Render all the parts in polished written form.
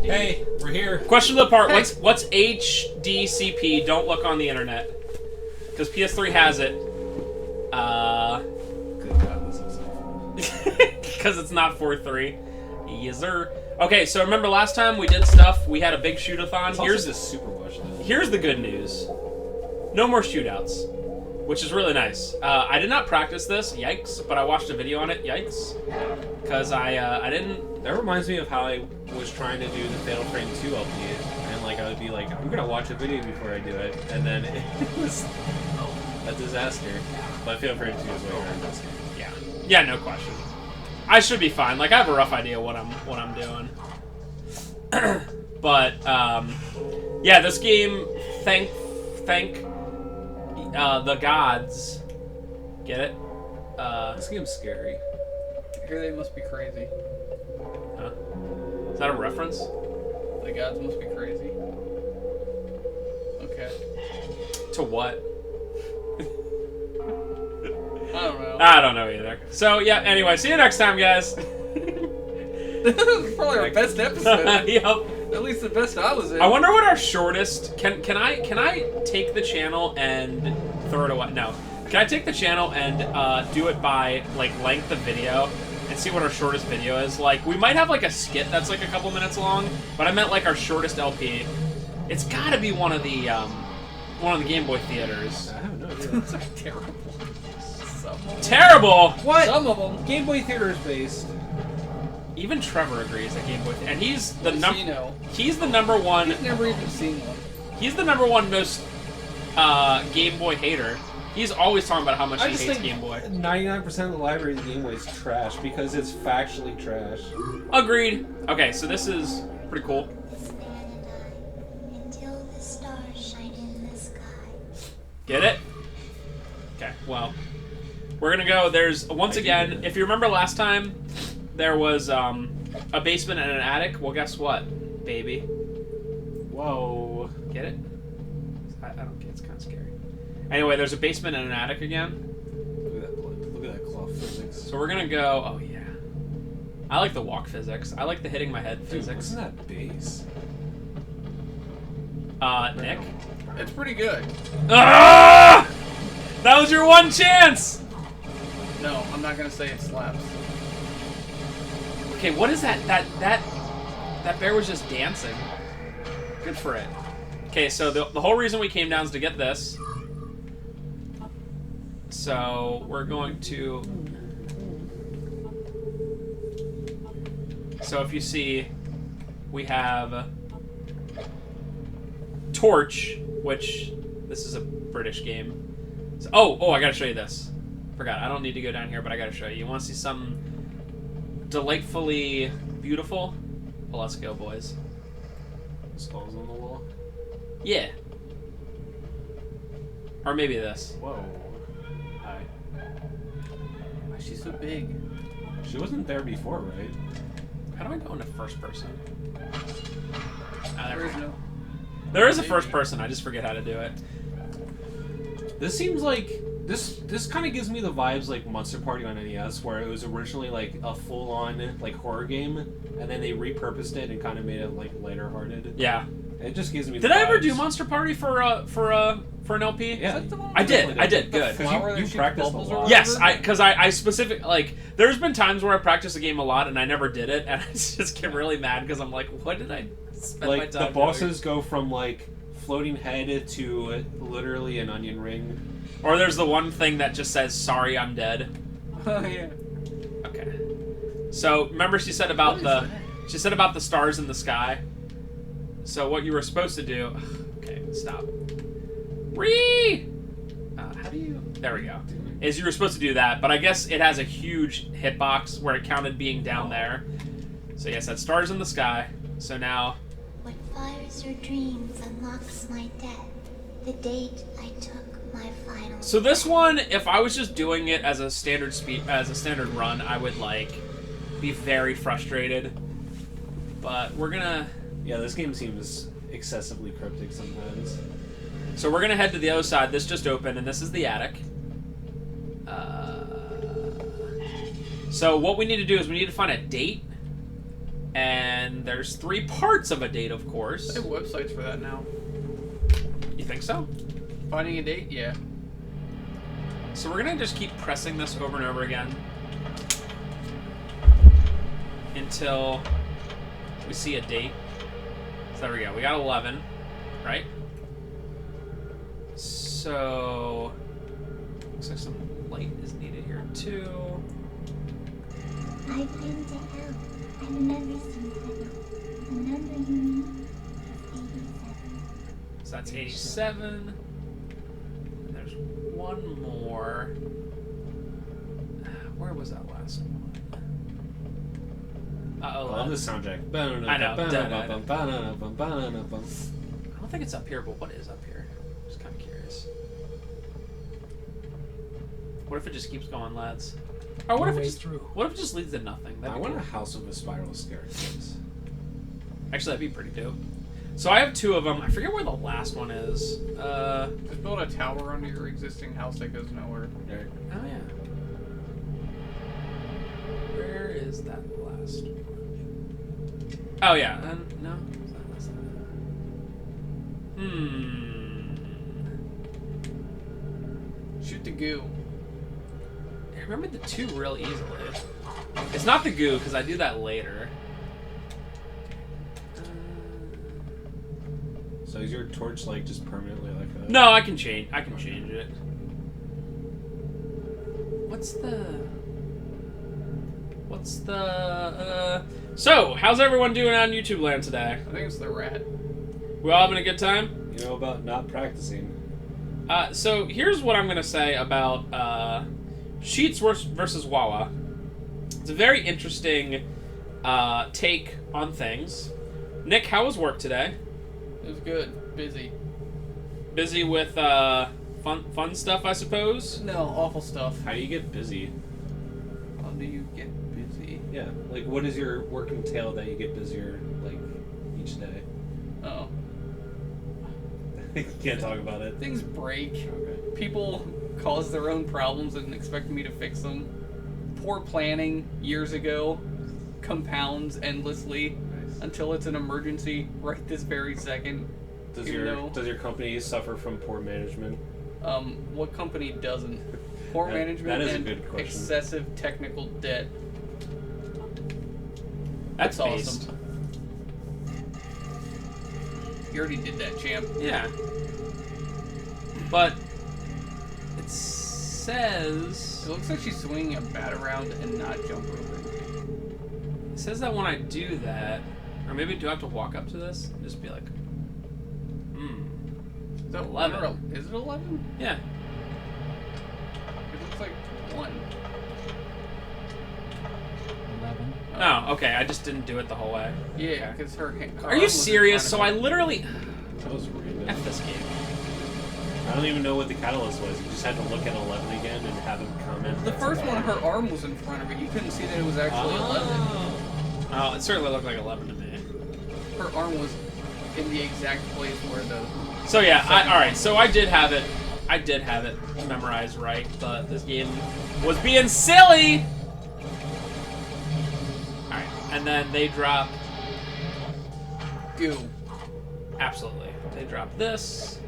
HD. Hey, we're here. Question of the part, what's HDCP? Don't look on the internet. Because PS3 has it. Good God, this is awful. Because it's not 4.3. Yes, sir. Okay, so remember last time we did stuff, we had a big shoot-a-thon. Here's this super watch though. Here's the good news. No more shootouts. Which is really nice. I did not practice this, yikes, but I watched a video on it, yikes. Because I didn't... That reminds me of how I was trying to do the Fatal Frame 2 LP, and like I would be like, I'm gonna watch a video before I do it, and then it was a disaster. But Fatal Frame 2 is way better than this game. Yeah. Yeah, no question. I should be fine. Like, I have a rough idea what I'm doing. But, yeah, this game, thank the gods. Get it? This game's scary. I hear they must be crazy. Huh? Is that a reference? The gods must be crazy. Okay. To what? I don't know. I don't know either. So, yeah, anyway, see you next time, guys. This is probably our best episode. Yep. At least the best I was in. I wonder what our shortest... Can I take the channel and throw it away? No. Can I take the channel and do it by, like, length of video and see what our shortest video is? Like, we might have, like, a skit that's, like, a couple minutes long, but I meant, like, our shortest LP. It's gotta be one of the Game Boy theaters. I have no idea. Those are terrible. Some of them. Terrible! What? Some of them. Game Boy Theater is based. Even Trevor agrees that Game Boy... And he's the Casino. He's the number one... He's never even seen one. He's the number one most Game Boy hater. He's always talking about how much he hates Game Boy. 99% of the library of the Game Boy is trash because it's factually trash. Agreed. Okay, so this is pretty cool. Until the stars shine in the sky. Get it? Okay, well. We're gonna go, there's, once again, if you remember last time, there was a basement and an attic. Well, guess what, baby? Whoa. Get it? I don't get it. It's kind of scary. Anyway, there's a basement and an attic again. Look at that cloth physics. So we're gonna go, oh yeah. I like the walk physics. I like the hitting my head Dude, physics. what's that bass? Nick? It's pretty good. Ah! That was your one chance! No, I'm not gonna say it slaps. Okay, what is that? That bear was just dancing. Good for it. Okay, so the whole reason we came down is to get this. So we're going to... So if you see, we have Torch, which this is a British game. So, oh, I gotta show you this. Forgot, I don't need to go down here, but I gotta show you. You want to see something delightfully beautiful? Well, let's go, boys. Skulls on the wall. Yeah. Or maybe this. Whoa. Hi. Why is she so big? She wasn't there before, right? How do I go into first person? Ah, There is no. There is a first person, I just forget how to do it. This seems like this kind of gives me the vibes like Monster Party on NES, where it was originally like a full-on like horror game, and then they repurposed it and kind of made it like lighter-hearted. Yeah. It just gives me. Did the I ever vibes. do Monster Party for an LP? Yeah, I did. Good. Flower that You shoots practiced a bubbles lot. or Yes, whatever? because I specific like there's been times where I practice a game a lot and I never did it, and I just get really mad because I'm like, what did I spend my Like time the bosses go from like floating head to literally an onion ring. doing? Or there's the one thing that just says, "Sorry, I'm dead." Oh yeah. Okay. So remember she said about she said about the stars in the sky. So what you were supposed to do? Okay, stop. How do you? There we go. Is you were supposed to do that, but I guess it has a huge hitbox where it counted being down there. So yes, that stars in the sky. So now. What fires your dreams unlocks my death. The date I took my final. So this one, if I was just doing it as a standard run, I would like be very frustrated. But we're gonna. Yeah, this game seems excessively cryptic sometimes. So we're gonna head to the other side. This just opened, and this is the attic. So what we need to do is we need to find a date And there's 3 parts of a date, of course. They have websites for that now. You think so? Finding a date? Yeah. So we're gonna just keep pressing this over and over again until we see a date. So there we go. We got 11, right? So looks like some light is needed here too. I've been to hell. I've never seen heaven. The number you need is 87. So that's 87. And there's one more. Where was that last one? I love the soundtrack. I know. I don't think it's up here, but what is up here? Just kind of curious. What if it just keeps going, lads? Or what if it just what if it just leads to nothing? That'd be want cool. a house with a spiral staircase. Actually, that'd be pretty dope. So I have 2 of them. I forget where the last one is. Just build a tower under your existing house that goes nowhere. There. Oh yeah. Where is that last one? Oh yeah. No. That's not it. Shoot the goo. I remember the 2 real easily. It's not the goo because I do that later. So is your torch like just permanently like that? No, I can change. I can change it. What's the? So, how's everyone doing on YouTube land today? I think it's the rat. We all having a good time? You know about not practicing. So here's what I'm gonna say about Sheets versus Wawa. It's a very interesting take on things. Nick, how was work today? It was good. Busy. Busy with fun stuff, I suppose. No, awful stuff. How do you get busy? How do you get busy? Yeah, like what is your work entail that you get busier like each day? Oh. You can't talk about it. Things break. Okay. People cause their own problems and expect me to fix them. Poor planning years ago compounds endlessly Nice. until it's an emergency right this very second. Does Even though- your company suffer from poor management? What company doesn't? Poor management that is a and good question. excessive technical debt. That's That's awesome. awesome. You already did that, champ. Yeah. But it says It looks like she's swinging a bat around and not jump roping. it says that when I do that, or maybe do I have to walk up to this and just be like, Is that 11. 1 or is it 11? yeah. It looks like 1. 11. No, okay, I just didn't do it the whole way. Yeah, because her hand. Are you serious? So I literally That was random. F this game. I don't even know what the catalyst was. You just had to look at 11 again and have him comment. The first one, her arm was in front of her. You couldn't see that it was actually 11. Oh, it certainly looked like 11 to me. Her arm was in the exact place where the. So yeah, all right. So I did have it memorized right, but this game was being silly. All right, and then they drop. Goo. Absolutely, they drop this.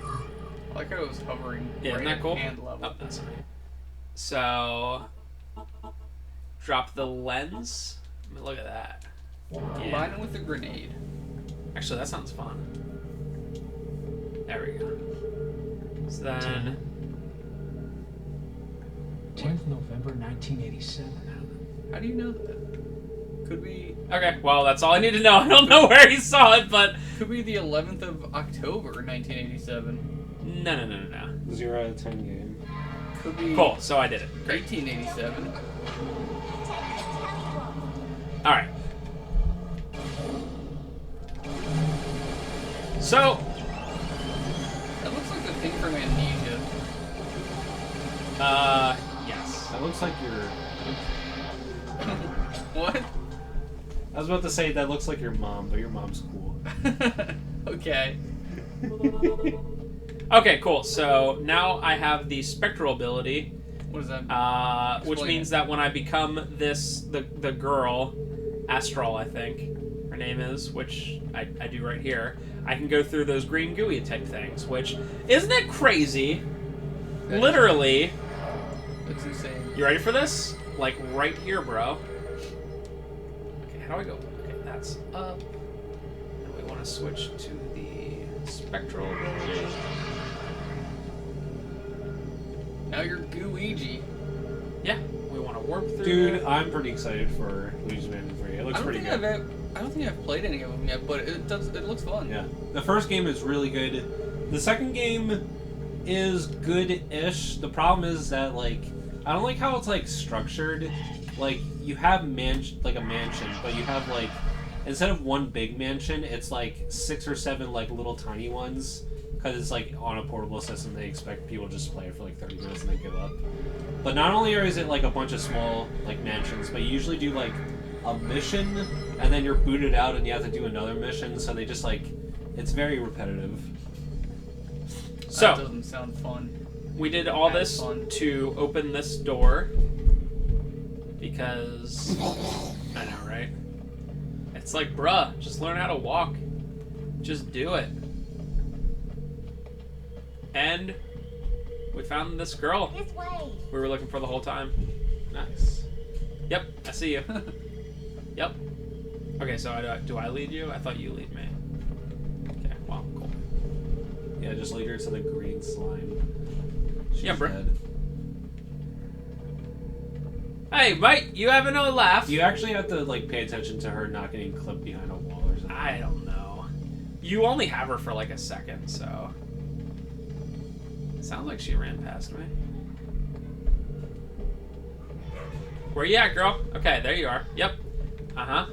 I like how it was hovering. Yeah, right isn't that at cool? hand level. Oh, that's right. So drop the lens. I mean, look at that. Combine it with a grenade. Actually, that sounds fun. There we go. So then, 10th November 1987. How do you know that? Could be okay, well, that's all I need to know. I don't know where he saw it, but the 11th of October, 1987. no. 0 out of 10 game. Could be Cool, so I did it. 1887. All right. So, That looks like the thing from Amnesia. yes. That looks like your. What? I was about to say that looks like your mom, but your mom's cool. Okay. Okay, cool. So now I have the spectral ability, What does that mean? which Explain means it. that when I become the girl Astral, I think her name is, which I do right here, I can go through those green gooey type things, which, isn't it crazy? Literally. That's insane. You ready for this? Like, right here, bro. Okay, how do I go? Okay, that's up. And we want to switch to the spectral ability. Now you're Gooigi. Yeah, we want to warp through. Dude, I'm pretty excited for Luigi's Mansion 3. It looks pretty good. I don't think I've played any of them yet, but it looks fun. Yeah. The first game is really good. The second game is good-ish. The problem is that, like, I don't like how it's, like, structured. Like, you have a mansion, but you have, like, instead of one big mansion, it's, like, 6 or 7, like, little tiny ones. Because it's, like, on a portable system, they expect people to just play it for, like, 30 minutes and then give up. But not only is it, like, a bunch of small, like, mansions, but you usually do, like, a mission, and then you're booted out and you have to do another mission, so they just, like, it's very repetitive. So, That doesn't sound fun. we did all That is this fun. to open this door because I know, right? It's like, bruh, just learn how to walk. Just do it. And we found this girl This way. we were looking for the whole time. Nice. Yep, I see you. Yep. Okay, so do I lead you? I thought you lead me. Okay, well, cool. Yeah, just lead her to the green slime. She's Yeah, bro. dead. Hey, mate, you having a laugh? You actually have to, like, pay attention to her not getting clipped behind a wall or something. I don't know. You only have her for like a second, so. It sounds like she ran past me. Where you at, girl? Okay, there you are. Yep. Uh-huh.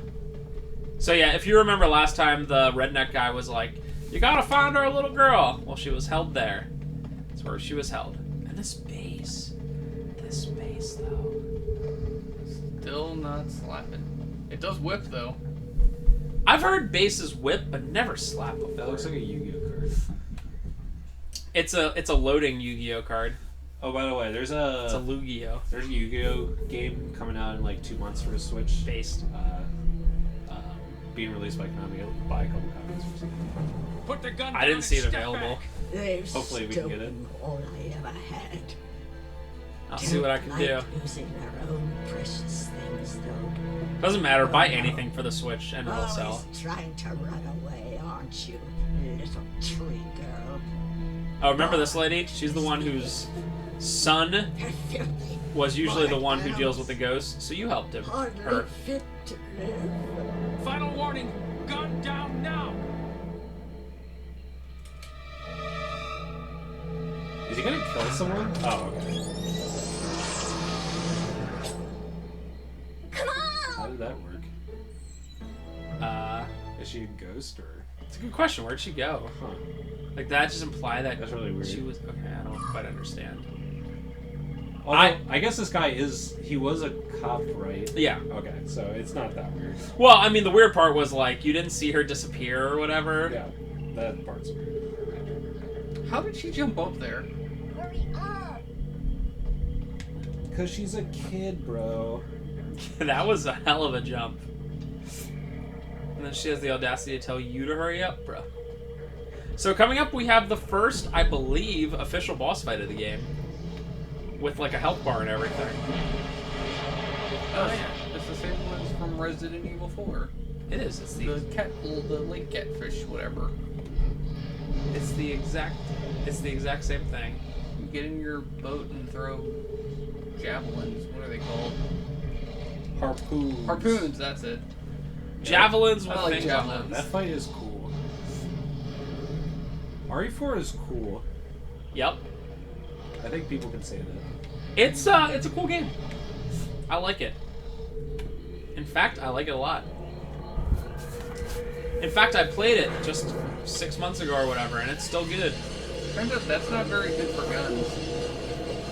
So yeah, if you remember last time, the redneck guy was like, you gotta find our little girl. Well, she was held there. That's where she was held. And this base. This base, though. Still not slapping. It does whip though. I've heard bases whip, but never slap before. That looks like a Yu-Gi-Oh card. It's a loading Yu-Gi-Oh card. Oh, by the way, there's It's a a Lu-Gi-Oh. Yu-Gi-Oh game coming out in like 2 months for the Switch. Based. Being released by Konami. I'll buy a couple copies or something. Put the gun I didn't see it available. They've Hopefully we can get it. stolen all I ever had. I'll see what I can Like do. losing their own precious things, though. Doesn't matter. Buy anything for the Switch and it'll sell. Always trying to run away, aren't you, little tree girl? Oh, remember this lady? She's the one whose son They're filthy, was usually the one who deals with the ghosts, so you helped him. hardly Her. fit to live. Final warning. Gun down now. Is he gonna kill someone? Oh, okay. Come How on! did that work? Is she a ghost or? It's a good question. Where'd she go? Huh. Like, that just imply that That's really weird. she was... Okay, I don't quite understand. Although, I guess this guy he was a cop, right? Yeah. Okay, so it's not that weird. Well, I mean, the weird part was, like, you didn't see her disappear or whatever. Yeah, that part's weird. How did she jump up there? Hurry up! Cause she's a kid, bro. That was a hell of a jump. And then she has the audacity to tell you to hurry up, bro. So coming up, we have the first, I believe, official boss fight of the game. With, like, a health bar and everything. Oh yeah, it's the same ones from Resident Evil 4. It is. It's The lake catfish, whatever. It's the exact same thing. You get in your boat and throw javelins. What are they called? Harpoons. Harpoons. That's it. Javelins with I like things javelins. on That them. fight is cool. RE4 is cool. Yep. I think people can say that. It's a cool game. I like it. In fact, I like it a lot. In fact, I played it just 6 months ago or whatever, and it's still good. Turns out that's not very good for guns.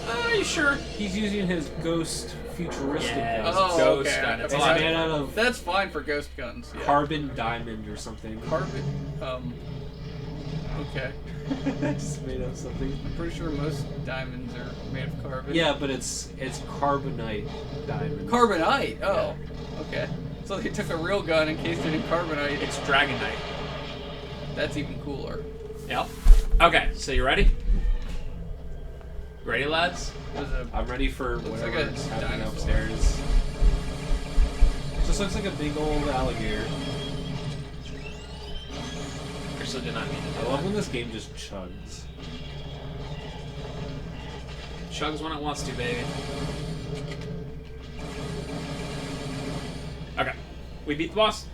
Are you sure? He's using his ghost futuristic Yeah, gun. Oh, ghost okay. gun. It's It's a lot. made out of That's fine for ghost guns. Yeah. carbon diamond or something. Carbon. Okay. I just made up something. I'm pretty sure most diamonds are made of carbon. Yeah, but it's carbonite diamond. Carbonite. Oh. Okay. So they took a real gun, encased it in carbonite. It's Dragonite. That's even cooler. Yep. Okay, so you ready? Ready, lads? Was it I'm ready for Looks whatever like a is happening dinosaur. upstairs. Just looks like a big old alligator. Actually, did not mean to I do love that. when this game just chugs. Chugs when it wants to, baby. Okay. We beat the boss.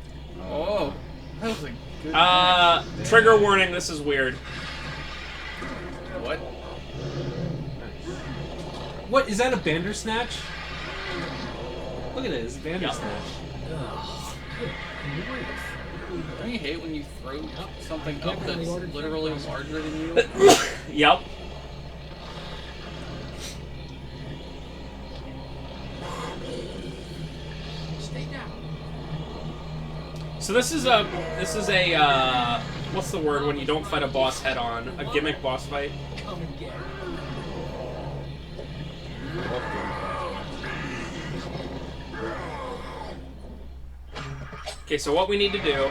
Oh, that was a good Trigger warning, this is weird. What? What, is that a Bandersnatch? Look at it, it's Bandersnatch. Don't you hate when you throw something up that's literally larger than you? Yep. Stay down. So this is a what's the word when you don't fight a boss head on? A gimmick boss fight? Come and get it. Okay, so what we need to do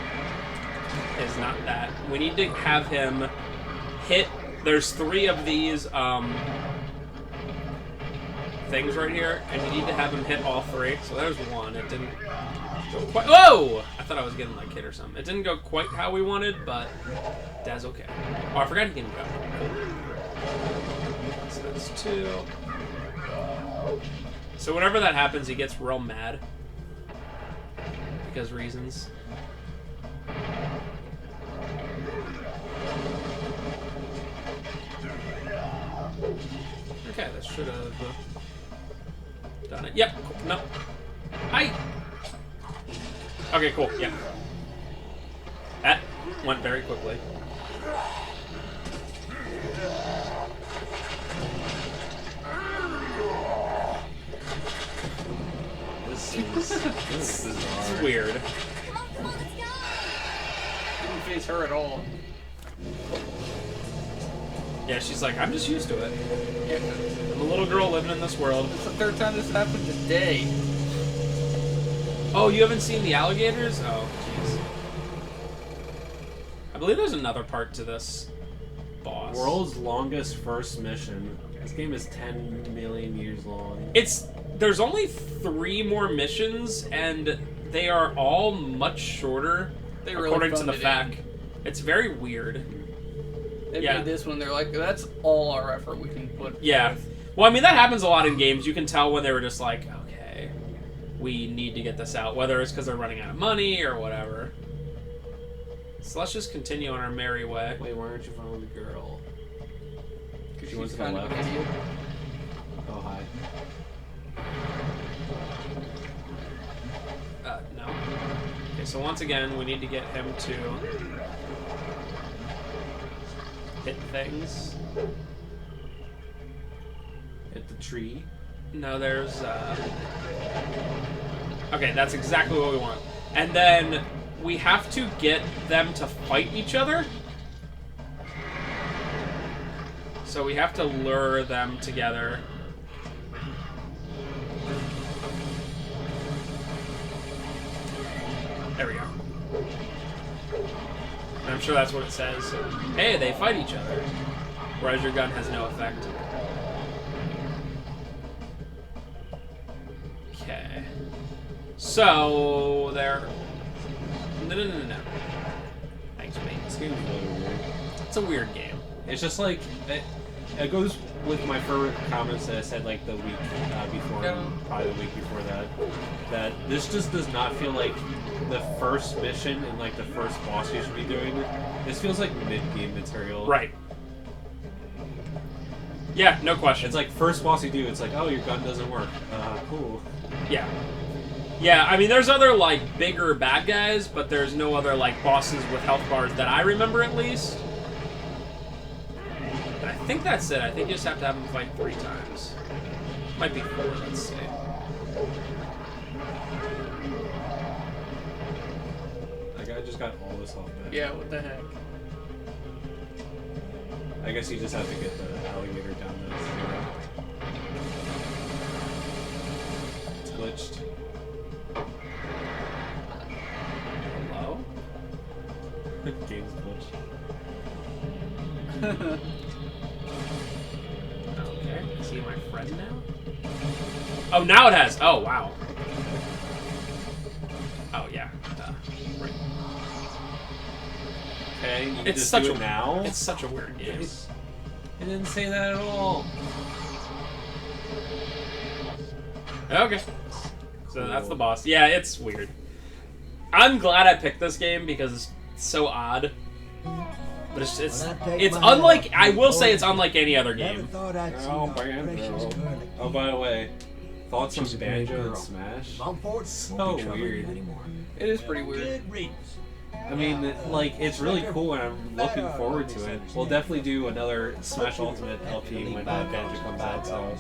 is not that. We need to have him hit. There's 3 of these things right here, and you need to have him hit all 3. So there's 1. It didn't go quite. Whoa! I thought I was getting like hit or something. It didn't go quite how we wanted, but that's okay. Oh, I forgot he can go. Cool. So that's 2. So whenever that happens, he gets real mad. Because reasons. Okay, that should have done it. Yep. Cool. No. Hi. Okay. Cool. Yeah. That went very quickly. This is It's bizarre. weird. Didn't face her at all. Yeah, she's like, I'm just used to it. Yeah, I'm a little girl living in this world. it's the 3rd time this happened today. Oh, you haven't seen the alligators? Oh, jeez. I believe there's another part to this boss. World's longest first mission. This game is 10 million years long. There's only 3 more missions, and they are all much shorter, They really according to phoned the it fact. in. It's very weird. They Yeah. made this one. They're like, that's all our effort we can put. Yeah. forth." Well, I mean, that happens a lot in games. You can tell when they were just like, okay, we need to get this out, whether it's because they're running out of money or whatever. So let's just continue on our merry way. Wait, why aren't you following the girl? Because She went she's to the kind of an left. idiot. Oh, hi. No. Okay, so once again, we need to get him to hit things. Hit the tree. No, there's, Okay, that's exactly what we want. And then we have to get them to fight each other. So we have to lure them together. There we go. And I'm sure that's what it says. Hey, they fight each other. Whereas your gun has no effect. Okay. So, there... No. Thanks, mate. This game is really weird. It's a weird game. It's just like it goes with my favorite comments that I said like the week before, Yeah. probably the week before that. That this just does not feel like the first mission and like the first boss you should be doing. This feels like mid-game material. Right. Yeah, no question. It's like first boss you do. It's like, oh, your gun doesn't work. Cool. Yeah. Yeah, I mean, there's other, like, bigger bad guys, but there's no other, like, bosses with health bars that I remember, at least. And I think that's it. I think you just have to have them fight 3 times. Might be 4, let's see. That guy just got all this health back. Yeah, what the heck? I guess you just have to get the alligator down to 0. It's glitched. Game's glitch. Okay. Is he my friend now? Oh, now it has. Oh, wow. Oh, yeah. Right. Okay, you It's just such do a it now. It's such a weird game. It didn't say that at all. Okay. So that's the boss. Yeah, it's weird. I'm glad I picked this game because it's so odd. But it's unlike, I will say it's unlike any other game. Oh, by the way, thoughts on Banjo and Smash? So weird. It is pretty weird. I mean, like, it's really cool and I'm looking forward to it. We'll definitely do another Smash Ultimate LP when Banjo comes out, so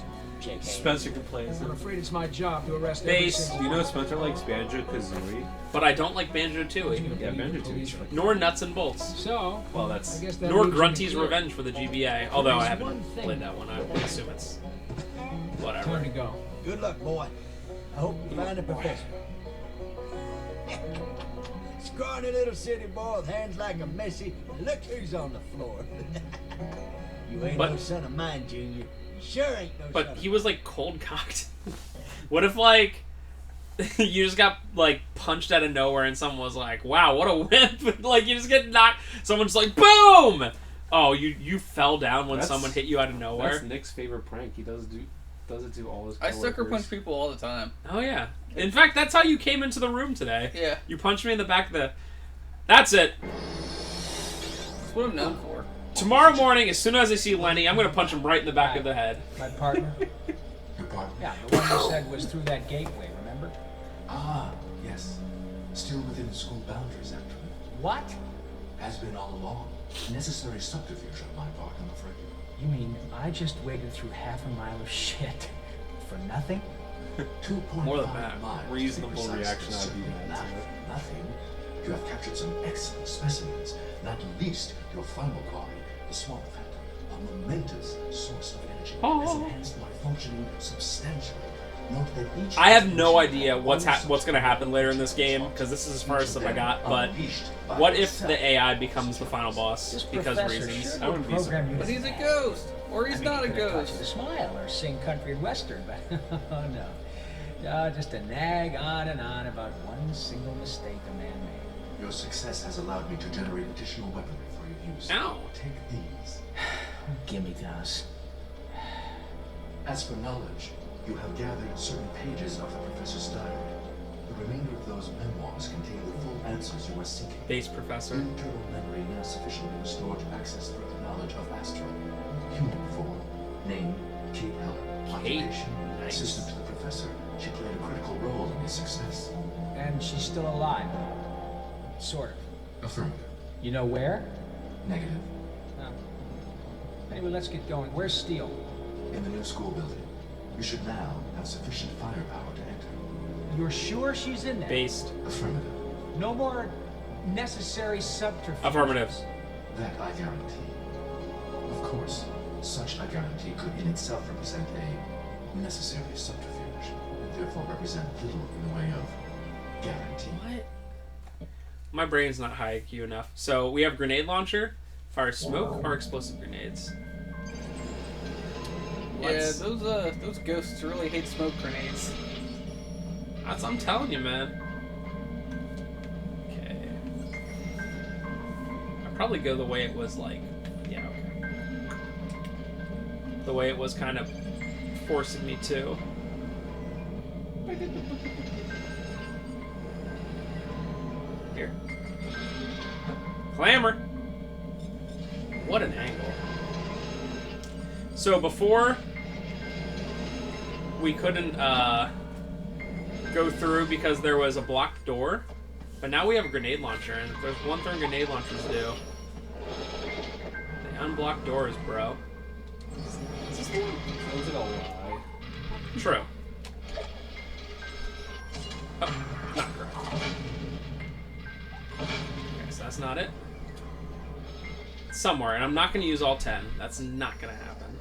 Spencer can play as it. I'm afraid it's my job to arrest Base. Do you know Spencer likes Banjo-Kazooie? But I don't like Banjo-Tooie. Yeah, Banjo-Tooie's fun. Nor Nuts and Bolts. So, Well, that's... I guess that Nor leaves Grunty's me clear. Revenge for the GBA. Although I There's one haven't thing. played that one. I assume it's... whatever. Time to go. Good luck, boy. I hope you find a professor. Scrawny little city boy with hands like a messy. Look who's on the floor. You ain't no But- son of mine, Junior. You sure ain't no son But of he was like cold cocked. What if like you just got like punched out of nowhere and someone was like, "Wow, what a wimp!" Like you just get knocked. Someone's like, "Boom!" Oh, you fell down when That's- someone hit you out of That's nowhere. Nick's favorite prank. He does it to all his I coworkers. sucker punch people all the time. Oh yeah. In fact, that's how you came into the room today. Yeah, You punched me in the back of the. That's it. that's what I'm known for. Tomorrow morning, as soon as I see Lenny, I'm gonna punch him right in the back of the head. My partner? Your partner? Yeah, the one you said was through that gateway, remember? Ah, yes. Still within the school boundaries, actually. What? Has been all along. Necessary subterfuge on my part, I'm afraid. You mean I just waded through half a mile of shit for nothing? 2.5 More than that. miles, to be Reasonable precise, reaction, but I'd be certainly mad not too. nothing. You have captured some excellent specimens, not least your final quarry, the swamp phantom, a momentous source of energy, has enhanced my functioning substantially. Note that each I have no transmission idea what's always what's gonna happen later in this game because this is as far as stuff I got. But what if the AI becomes the final boss This because professor reasons? sure I wouldn't be program you But to he's a think. ghost, or he's I mean, not a he could've taught you to ghost. smile or sing country and western, but oh no. Just to nag on and on about one single mistake a man made. Your success has allowed me to generate additional weaponry for your use. Ow. Take these. Gimme those. As for knowledge, you have gathered certain pages of the professor's diary. The remainder of those memoirs contain the full answers you are seeking. Base professor. Internal memory now sufficiently restored to access further knowledge of Astro. Human form. Name, Kate Heller. Kate? Occupation, Nice. assistant to the professor. She played a critical role in his success. And she's still alive. Sort of. Affirmative. You know where? Negative. Oh. Anyway, let's get going. Where's Steele? In the new school building. You should now have sufficient firepower to enter. You're sure she's in there? Based. Affirmative. No more necessary subterfuge. Affirmative. That I guarantee. Of course, such a guarantee could in itself represent a necessary subterfuge, and therefore represent little in the way of guarantee. What? My brain's not high IQ enough. So we have grenade launcher, fire smoke, or explosive grenades. Let's- Yeah, those ghosts really hate smoke grenades. That's I'm telling you, man. Okay. I'd probably go the way it was like. Yeah, okay. The way it was kind of forcing me to. Here. Clamor! What an angle. So before we couldn't go through because there was a blocked door, but now we have a grenade launcher, and there's one thing grenade launchers do. They unblock doors, bro. Is this the one? Sounds like a lie. True. Oh, not correct. Okay, so that's not it. It's somewhere, and I'm not going to use all 10. That's not going to happen.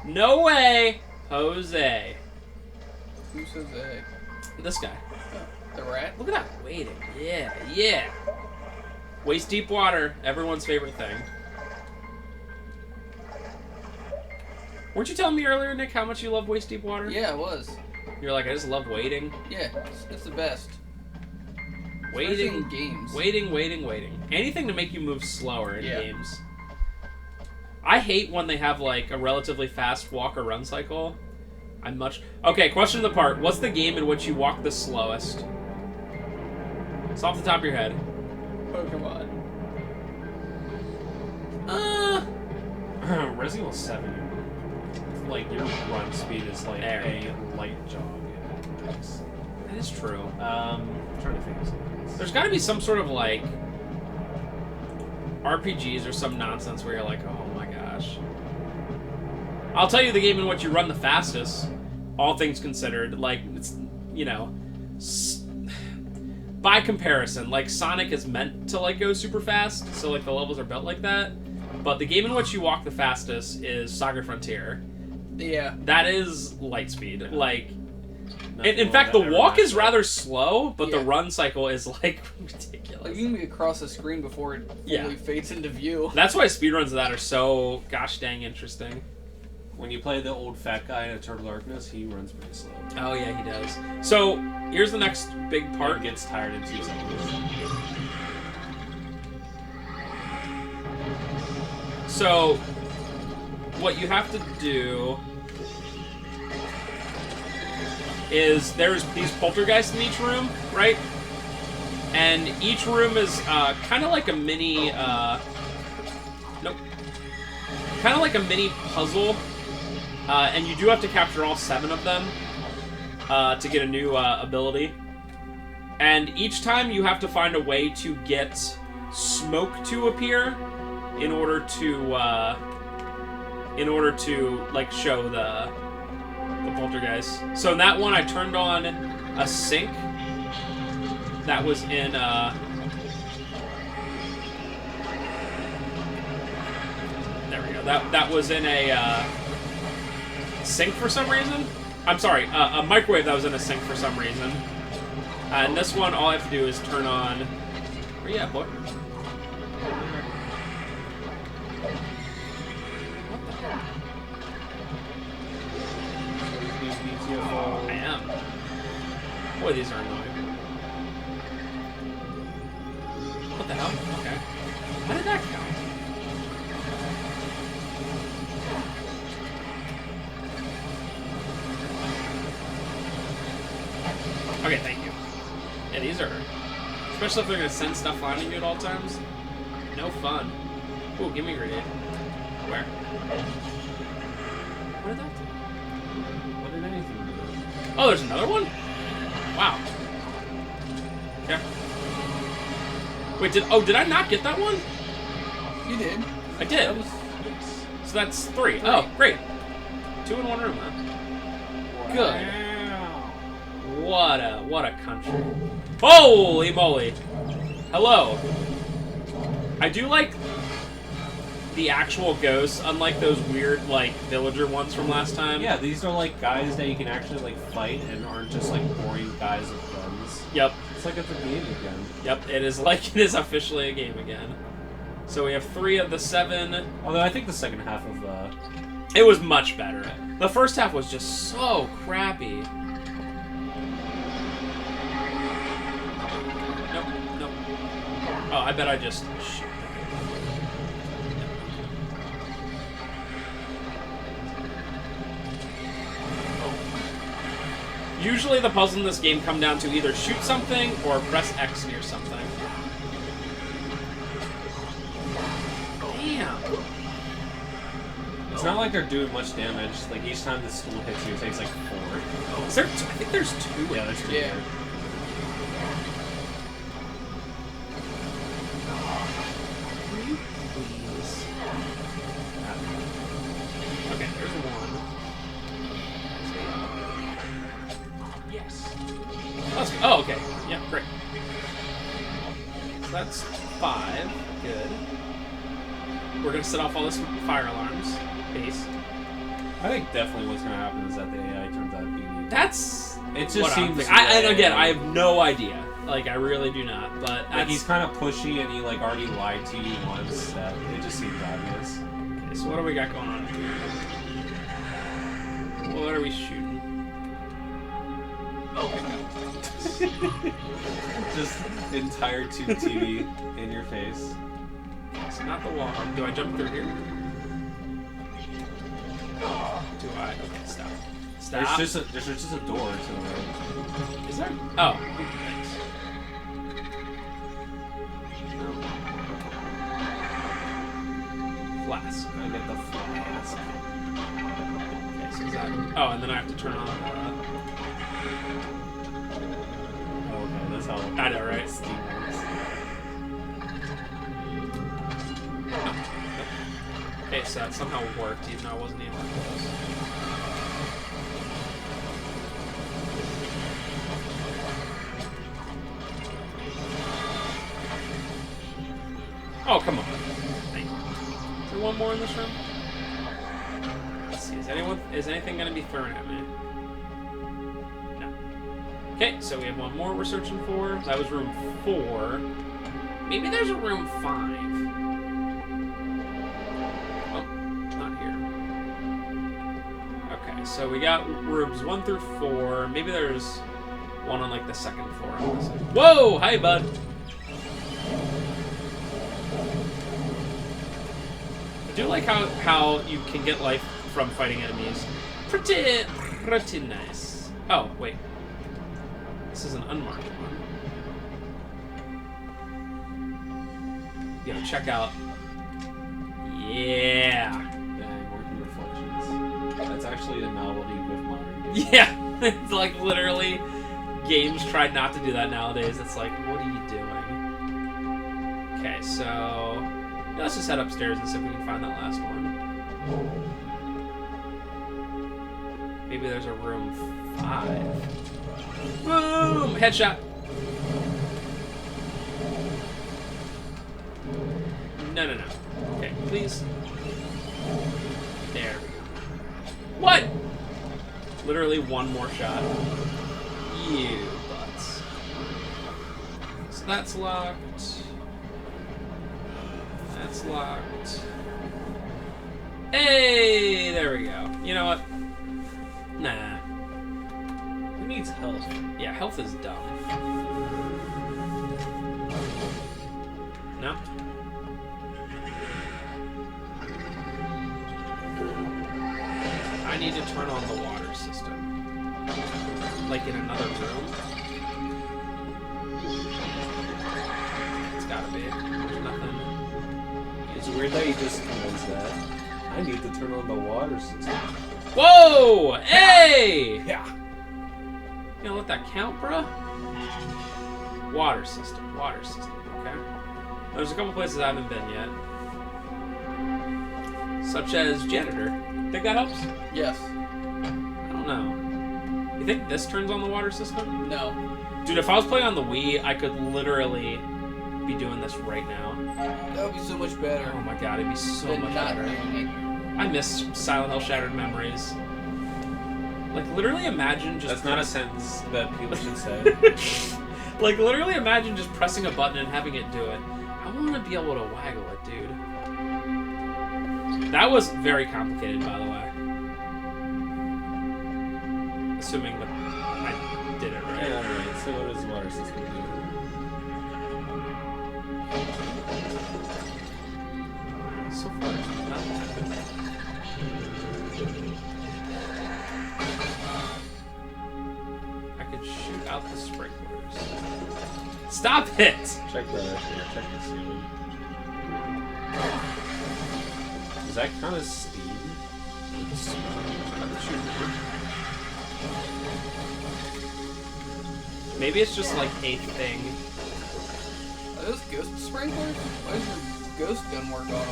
No way, Jose. Who says that? This guy. The rat? Look at that waiting. Yeah, yeah. Waist deep water, everyone's favorite thing. Weren't you telling me earlier, Nick, how much you love waist deep water? Yeah, it was. You're like, I just love waiting. Yeah, it's the best. Waiting Especially in games. Waiting. Anything to make you move slower in Yeah. games. I hate when they have like a relatively fast walk or run cycle. Okay, question of the part. What's the game in which you walk the slowest? It's off the top of your head. Pokemon. Resident Evil 7. Like, your run speed is like There. a light jog. That is true. I'm trying to think of something else. There's got to be some sort of like RPGs or some nonsense where you're like, oh my gosh. I'll tell you the game in which you run the fastest, all things considered. Like, it's, you know, by comparison, like Sonic is meant to like go super fast, so like the levels are built like that. But the game in which you walk the fastest is Saga Frontier. Yeah. That is light speed. Like, Nothing in fact, the ever walk is matched up. rather slow, but the Yeah. run cycle is like Like, ridiculous. you can be across the screen before it fully Yeah. fades into view. That's why speedruns of that are so gosh dang interesting. When you play the old fat guy in Eternal Darkness, he runs pretty slow. Oh yeah, he does. So here's the next big Part part. gets tired in 2 seconds. So what you have to do is there's these poltergeists in each room, right? And each room is kind of like a mini, nope, kind of like a mini puzzle. And you do have to capture all 7 of them to get a new ability. And each time you have to find a way to get smoke to appear in order to like show the poltergeist. So in that one, I turned on a sink that was in there we go. That was in a sink for some reason. I'm sorry, a microwave that was in a sink for some reason. And this one, all I have to do is turn on. Where you at, boy? What the heck? I am. Boy, these are annoying. What the hell? Okay. How did that count? Okay, thank you. Yeah, these are... Especially if they're gonna send stuff finding you at all times. No fun. Ooh, give me a grenade. Where? What did that do? What did anything do? Oh, there's another one? Wow. Okay. Wait, did I not get that one? You did. I did. That was... So that's 3. Oh, great. 2 in one room, huh? Good. What a country. Holy moly. Hello. I do like the actual ghosts, unlike those weird, like, villager ones from last time. Yeah, these are like guys that you can actually like fight and aren't just like boring guys with guns. Yep. It's like it's a game again. Yep, it is like it is officially a game again. So we have 3 of the 7. Although I think the second half of It was much better. The first half was just so crappy. Nope. Oh, I bet I just... Shit. Usually the puzzles in this game come down to either shoot something or press X near something. Damn. it's not like they're doing much damage. Like each time the stool hits you, it takes like 4. Is there I think there's 2. Yeah, there's 2 Yeah. there. Will you please? Okay, there's 1. Yes. Oh, okay. Yeah, great. So that's 5. Good. We're gonna set off all this fire alarms. Base. I think definitely what's gonna happen is that the AI turns out to be. That's It just what I'm seems. thinking. And again, I have no idea. Like, I really do not. But Like, that's... he's kind of pushy, and he like already lied to you once. That it just seems obvious. Okay, so what do we got going on here? What are we shooting? Okay, go. Just entire tube TV in your face. It's not the wall. Do I jump through here? Do I? Okay, stop. Stop. There's just a door to the right. Is there? Oh. Thanks. Flask. I get the flask. Okay, so is that... Oh, and then I have to turn on... Oh, okay, that's how I know, right? Steam works. Okay, so that somehow worked, even though I wasn't even close. Oh, come on. Thank you. Is there one more in this room? Let's see, is anything gonna be thrown at me? No. Okay, so we have one more we're searching for. That was room 4. Maybe there's a room 5. Oh, not here. Okay, so we got rooms 1 through 4. Maybe there's one on like the 2nd floor. Whoa! Hi, bud. I do like how you can get life from fighting enemies. Pretty nice. Oh, wait. This is an unmarked one. Yo, check out. Yeah. Dang, working reflections. That's actually a novelty with modern games. Yeah. It's like literally games tried not to do that nowadays. It's like, what are you doing? Okay, so yeah, let's just head upstairs and see if we can find that last one. Maybe there's a room 5. Boom! Headshot! No. Okay, please. There. What? Literally one more shot. You butts. So that's locked. That's locked. Hey! There we go. You know what? Nah. Who needs health? Yeah, health is dumb. No? I need to turn on the water system. Like in another room? It's gotta be. There's nothing. It's weird that you just convinced that. I need to turn on the water system. Whoa! Hey! Yeah. You gonna let that count, bruh? Water system, okay? There's a couple places I haven't been yet. Such as janitor. Think that helps? Yes. I don't know. You think this turns on the water system? No. Dude, if I was playing on the Wii, I could literally be doing this right now. That would be so much better. Oh my god, it'd be so than much not better. doing it. I miss Silent Hill Shattered Memories. Like, literally imagine just... That's not a sentence that people should say. Like, literally imagine just pressing a button and having it do it. I want to be able to waggle it, dude. That was very complicated, by the way. Assuming that I did it right. Yeah, alright. So what does the water system do? So far, nothing happened. I could shoot out the sprinklers. Stop it! Check the ceiling. Is that kind of steam? Maybe it's just like a thing. Are those ghost sprinklers? Why does your ghost gun work on them?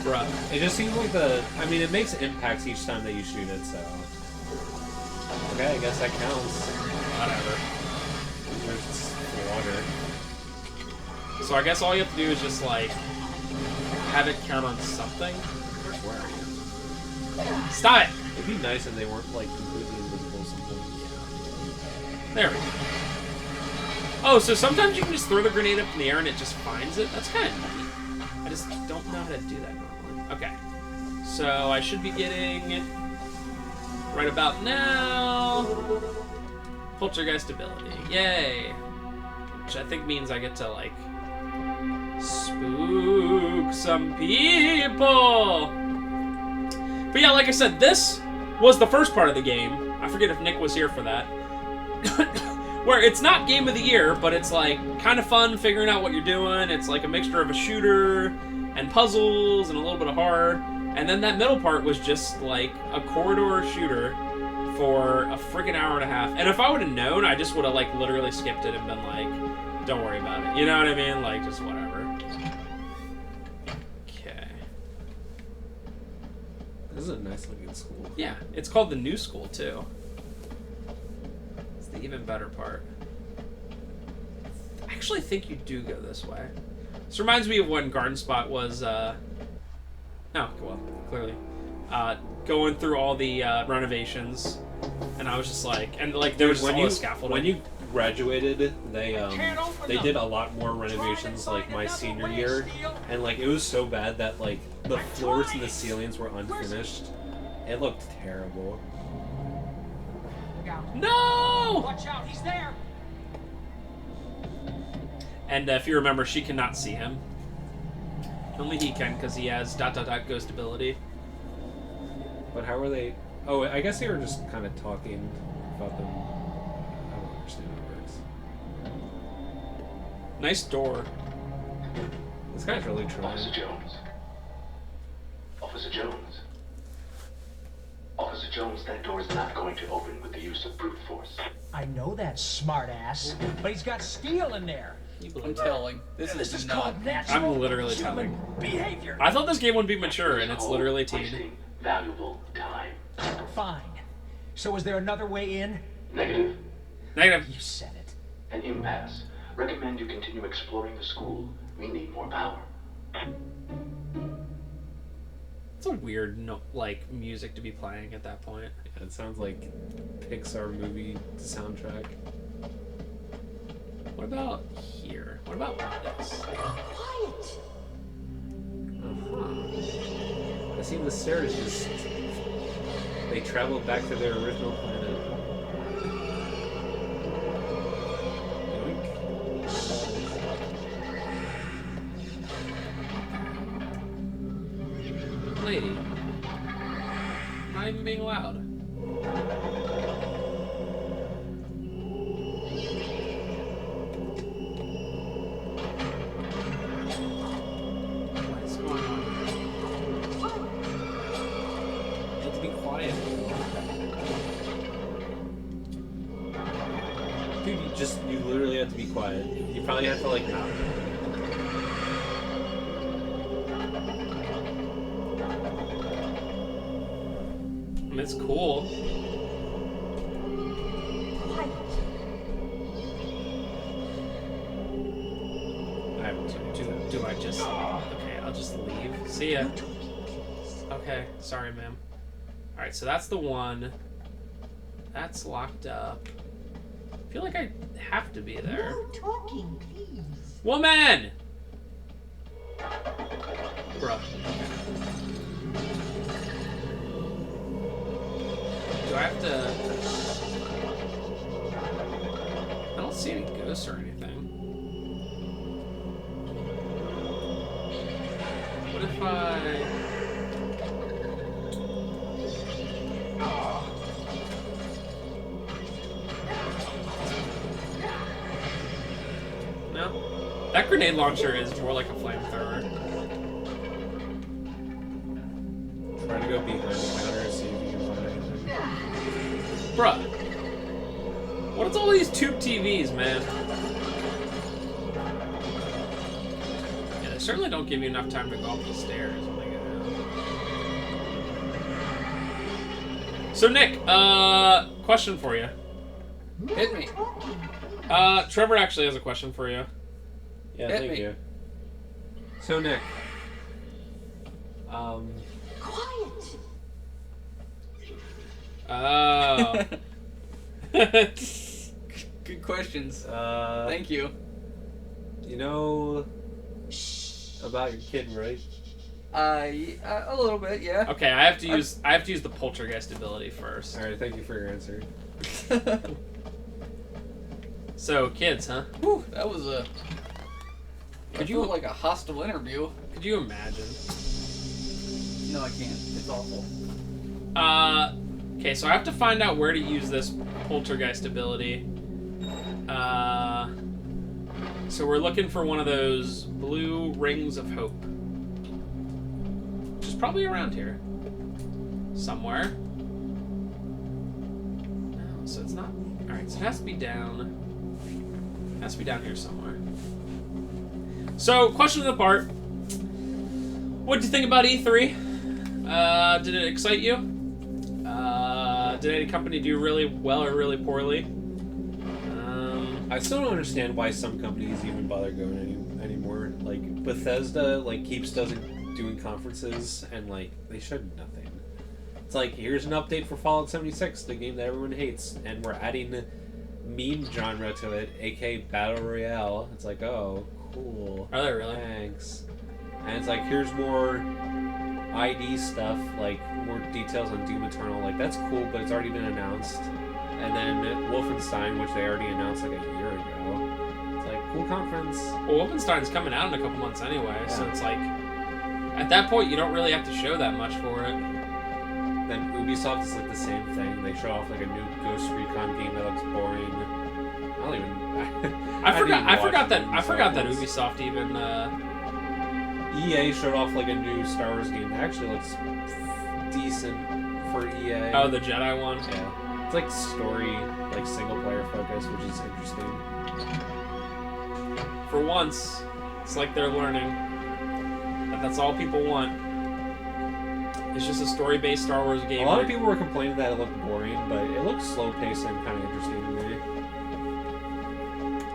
Bruh. It just seems like I mean, it makes impacts each time that you shoot it, so. Okay, I guess that counts. Whatever. There's water. So I guess all you have to do is just like have it count on something. Where are you? Stop it! It'd be nice if they weren't like completely invisible sometimes. There we go. Oh, so sometimes you can just throw the grenade up in the air and it just finds it? That's kind of neat. I just don't know how to do that normally. Okay. So I should be getting, right about now, poltergeist ability. Yay! Which I think means I get to, like, spook some people! But yeah, like I said, this was the first part of the game. I forget if Nick was here for that. Where it's not game of the year, but it's like kind of fun figuring out what you're doing. It's like a mixture of a shooter and puzzles and a little bit of horror. And then that middle part was just like a corridor shooter for a freaking hour and a half. And if I would have known, I just would have like literally skipped it and been like, don't worry about it. You know what I mean? Like, just whatever. Okay. This is a nice looking school. Yeah, it's called the New School too. It's the even better part. I actually think you do go this way. This reminds me of when Garden Spot was, oh, well, clearly, going through all the renovations, and I was just like, and like there was just all the scaffolding. When you graduated, they did a lot more renovations like my senior year, and like it was so bad that like the floors and the ceilings were unfinished. It looked terrible. No! Watch out, he's there! And if you remember, she cannot see him. Only he can, because he has ... ghost ability. But how were they? Oh, I guess they were just kind of talking about them. I don't understand how it works. Nice door. This guy's really trying. Officer Jones. Officer Jones. Officer Jones, that door is not going to open with the use of brute force. I know that, smartass, but he's got steel in there. I'm telling. This is not. called natural I'm literally human telling. behavior. I thought this game would be mature, and it's literally teen. Wasting valuable time. Fine. So is there another way in? Negative. Negative. You said it. An impasse. Recommend you continue exploring the school. We need more power. It's a weird, like, music to be playing at that point. Yeah, it sounds like Pixar movie soundtrack. What about here? What about this? Quiet. I see the stairs just. They traveled back to their original planet. Lady. Not even being loud. What is going on? You have to be quiet. Dude, you literally have to be quiet. You probably have to like not. I mean, it's cool. Do I just... Okay, I'll just leave. See ya. Okay, sorry, ma'am. Alright, so that's the one. That's locked up. I feel like I have to be there. No talking, please. Woman! Bruh. Do I have to... I don't see any ghosts or anything. What if I... No? That grenade launcher is more like a flamethrower. Try to go behind the counter and see if you can find anything. Bruh. What is all these tube TVs, man? Yeah, they certainly don't give you enough time to go up the stairs when they get out. So, Nick, question for you. Hit me. Trevor actually has a question for you. Yeah, Hit thank me. you. So Nick, Quiet. Oh. Good questions. Uh, Thank you. You know about your kid, right? A little bit, yeah. Okay, I have to use the poltergeist ability first. All right, thank you for your answer. So, kids, huh? Whew, that was a. Could That you felt like a hostile interview? could you imagine? No, I can't. It's awful. Okay, so I have to find out where to use this poltergeist ability. So we're looking for one of those blue rings of hope. Which is probably around here. Somewhere. No, so it's not... Alright, so it has to be down... It has to be down here somewhere. So, question of the part. What did you think about E3? Did it excite you? Did any company do really well or really poorly? I still don't understand why some companies even bother going anymore. Like Bethesda, like keeps doing conferences, and like they showed nothing. It's like, here's an update for Fallout 76, the game that everyone hates, and we're adding meme genre to it, aka Battle Royale. It's like, oh, cool. Are they really? Thanks. And it's like, here's more ID stuff, like more details on Doom Eternal. Like, that's cool, but it's already been announced. And then Wolfenstein, which they already announced like a year ago. It's like, cool conference. Well, Wolfenstein's coming out in a couple months anyway, so Yeah. it's like... At that point, you don't really have to show that much for it. Then Ubisoft is like the same thing. They show off like a new Ghost Recon game that looks boring. I don't even. I forgot that Ubisoft even... EA showed off like a new Star Wars game that actually looks decent for EA. Oh, the Jedi one? Yeah. It's like story, like single player focus, which is interesting. For once, it's like they're learning that that's all people want. It's just a story-based Star Wars game. A lot of people were complaining that it looked boring, but it looks slow paced and kind of interesting to me.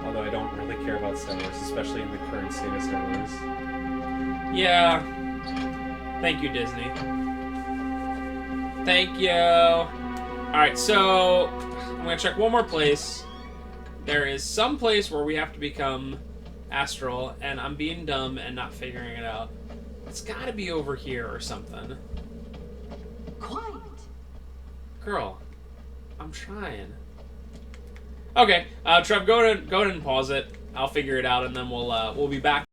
Although I don't really care about Star Wars, especially in the current state of Star Wars. Yeah. Thank you, Disney. Thank you. Alright, so I'm going to check one more place. There is some place where we have to become astral, and I'm being dumb and not figuring it out. It's got to be over here or something. Quiet. Girl, I'm trying. Okay, Trev, go ahead and pause it. I'll figure it out, and then we'll be back